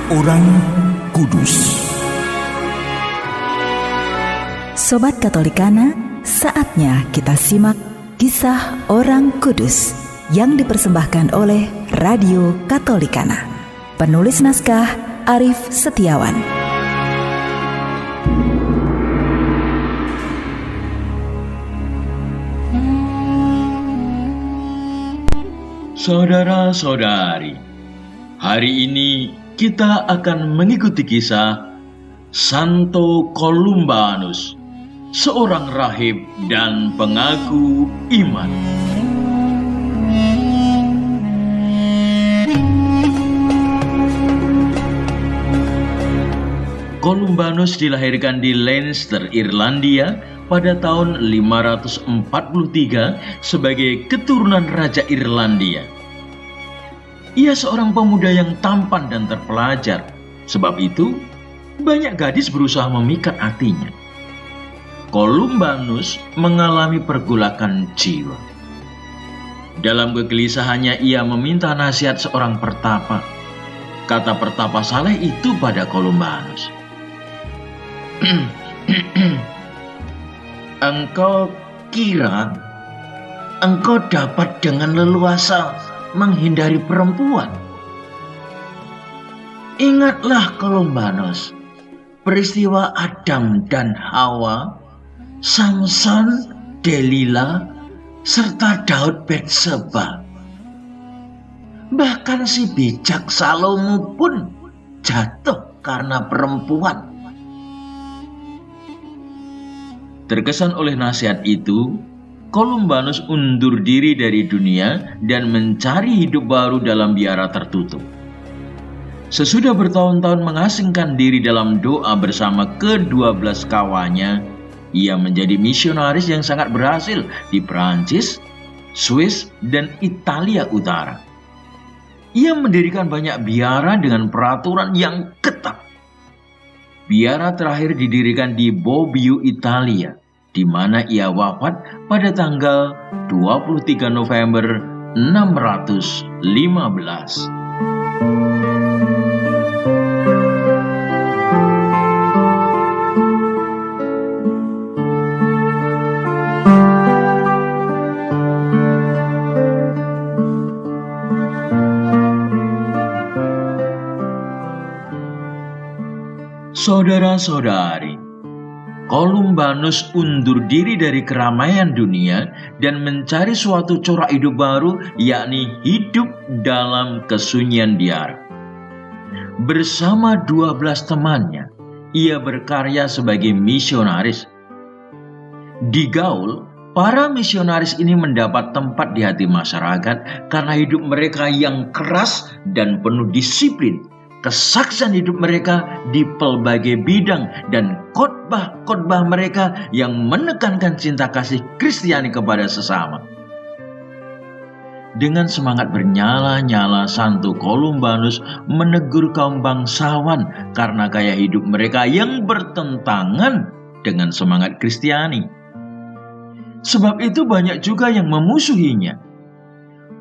Seorang Kudus. Sobat Katolikana, saatnya kita simak kisah orang kudus yang dipersembahkan oleh Radio Katolikana. Penulis naskah Arif Setiawan. Saudara-saudari, hari ini kita akan mengikuti kisah Santo Columbanus, seorang rahib dan pengaku iman. Columbanus dilahirkan di Leinster, Irlandia pada tahun 543 sebagai keturunan Raja Irlandia. Ia seorang pemuda yang tampan dan terpelajar. Sebab itu, banyak gadis berusaha memikat hatinya. Columbanus mengalami pergolakan jiwa. Dalam kegelisahannya, ia meminta nasihat seorang pertapa. Kata pertapa saleh itu pada Columbanus, "Engkau kira engkau dapat dengan leluasa menghindari perempuan? Ingatlah Columbanus, peristiwa Adam dan Hawa, Samson, Delila, serta Daud Batseba. Bahkan si bijak Salomo pun jatuh karena perempuan." Terkesan oleh nasihat itu, Columbanus undur diri dari dunia dan mencari hidup baru dalam biara tertutup. Sesudah bertahun-tahun mengasingkan diri dalam doa bersama ke-12 kawannya, ia menjadi misionaris yang sangat berhasil di Prancis, Swiss, dan Italia Utara. Ia mendirikan banyak biara dengan peraturan yang ketat. Biara terakhir didirikan di Bobbio, Italia, di mana ia wafat pada tanggal 23 November 615. Saudara-saudari, Columbanus undur diri dari keramaian dunia dan mencari suatu corak hidup baru, yakni hidup dalam kesunyian biara. Bersama 12 temannya, ia berkarya sebagai misionaris. Di Gaul, para misionaris ini mendapat tempat di hati masyarakat karena hidup mereka yang keras dan penuh disiplin. Kesaksian hidup mereka di pelbagai bidang dan khotbah-khotbah mereka yang menekankan cinta kasih Kristiani kepada sesama. Dengan semangat bernyala-nyala, Santo Columbanus menegur kaum bangsawan karena gaya hidup mereka yang bertentangan dengan semangat Kristiani. Sebab itu banyak juga yang memusuhinya.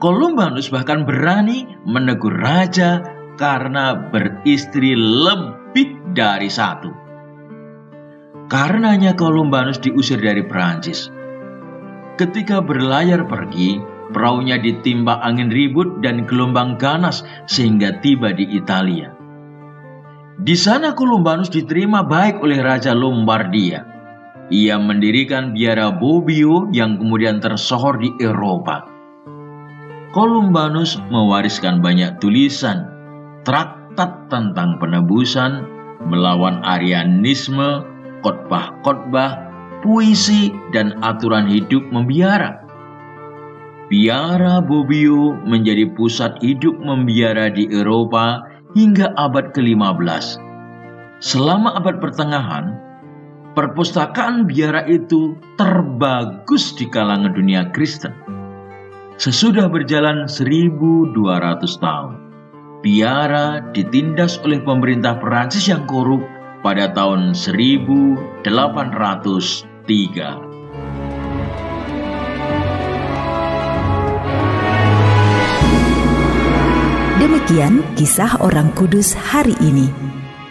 Columbanus bahkan berani menegur raja karena beristri lebih dari satu. Karenanya Columbanus diusir dari Prancis. Ketika berlayar pergi, perahunya ditimpa angin ribut dan gelombang ganas sehingga tiba di Italia. Di sana Columbanus diterima baik oleh Raja Lombardia. Ia mendirikan biara Bobbio yang kemudian tersohor di Eropa. Columbanus mewariskan banyak tulisan, traktat tentang penebusan, melawan Arianisme, khotbah-khotbah, puisi, dan aturan hidup membiara. Biara Bobbio menjadi pusat hidup membiara di Eropa hingga abad ke-15. Selama abad pertengahan, perpustakaan biara itu terbagus di kalangan dunia Kristen. Sesudah berjalan 1200 tahun, biara ditindas oleh pemerintah Perancis yang korup pada tahun 1803. Demikian Demikian kisah orang kudus hari ini.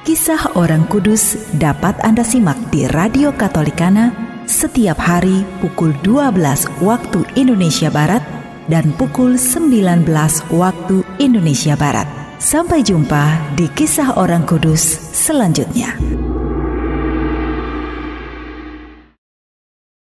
Kisah orang kudus dapat Anda simak di Radio Katolikana setiap hari pukul 12 waktu Indonesia Barat dan pukul 19 waktu Indonesia Barat. Sampai jumpa di kisah orang kudus selanjutnya.